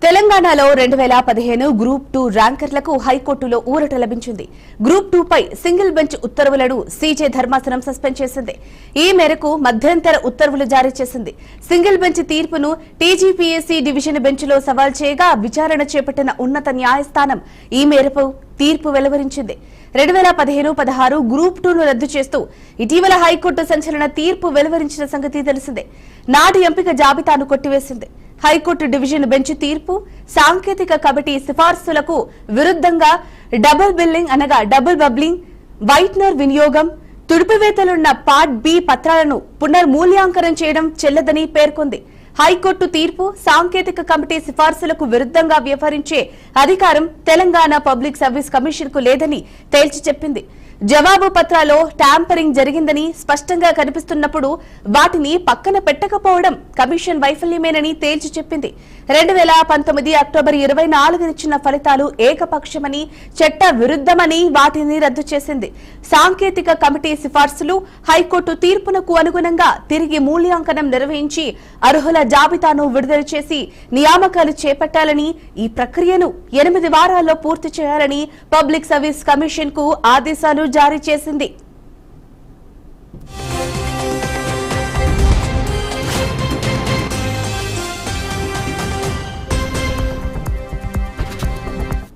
తెలంగాణలో 2015 గ్రూప్ 2 ర్యాంకర్లకు హైకోర్టులో ఊరట లభించింది. గ్రూప్ 2 పై సింగిల్ బెంచ్ ఉత్తర్వులను సీజే ధర్మాసనం సస్పెండ్ చేసింది. ఈ మేరకు మధ్యంతర ఉత్తర్వులు జారీ చేసింది. సింగిల్ బెంచ్ తీర్పును టీజీపీఎస్సీ డివిజన్ బెంచ్లో సవాల్ చేయగా విచారణ చేపట్టిన ఉన్నత న్యాయస్థానం ఈ మేరకు తీర్పు వెలువరించింది. 2015-16 గ్రూప్ 2 ను రద్దు చేస్తూ ఇటీవల హైకోర్టు సంచలన తీర్పు వెలువరించిన సంగతి తెలిసిందే. నాటి ఎంపిక జాబితాను కొట్టివేసింది. హైకోర్టు డివిజన్ బెంచ్ తీర్పు సాంకేతిక కమిటీ సిఫార్సులకు విరుద్ధంగా డబుల్ బిల్లింగ్ అనగా డబుల్ బబ్లింగ్, వైట్నర్ వినియోగం, తుడిపివేతలున్న పార్ట్ బి పత్రాలను పునర్మూల్యాంకనం చేయడం చెల్లదని పేర్కొంది. హైకోర్టు తీర్పు సాంకేతిక కమిటీ సిఫార్సులకు విరుద్ధంగా వ్యవహరించే అధికారం తెలంగాణ పబ్లిక్ సర్వీస్ కమిషన్ కు లేదని తేల్చి చెప్పింది. జవాబు పత్రాల్లో ట్యాంపరింగ్ జరిగిందని స్పష్టంగా కనిపిస్తున్నప్పుడు వాటిని పక్కన పెట్టకపోవడం కమిషన్ వైఫల్యమేనని తేల్చి చెప్పింది. 2019 అక్టోబర్ 24న ఇచ్చిన ఫలితాలు ఏకపక్షమని, చట్ట విరుద్ధమని వాటిని రద్దు చేసింది. సాంకేతిక కమిటీ సిఫార్సులు హైకోర్టు తీర్పునకు అనుగుణంగా తిరిగి మూల్యాంకనం నిర్వహించి అర్హుల జాబితాను విడుదల చేసి నియామకాలు చేపట్టాలని, ఈ ప్రక్రియను 8 వారాల్లో పూర్తి చేయాలని పబ్లిక్ సర్వీస్ కమిషన్ కు ఆదేశాలు జారీ చేసింది.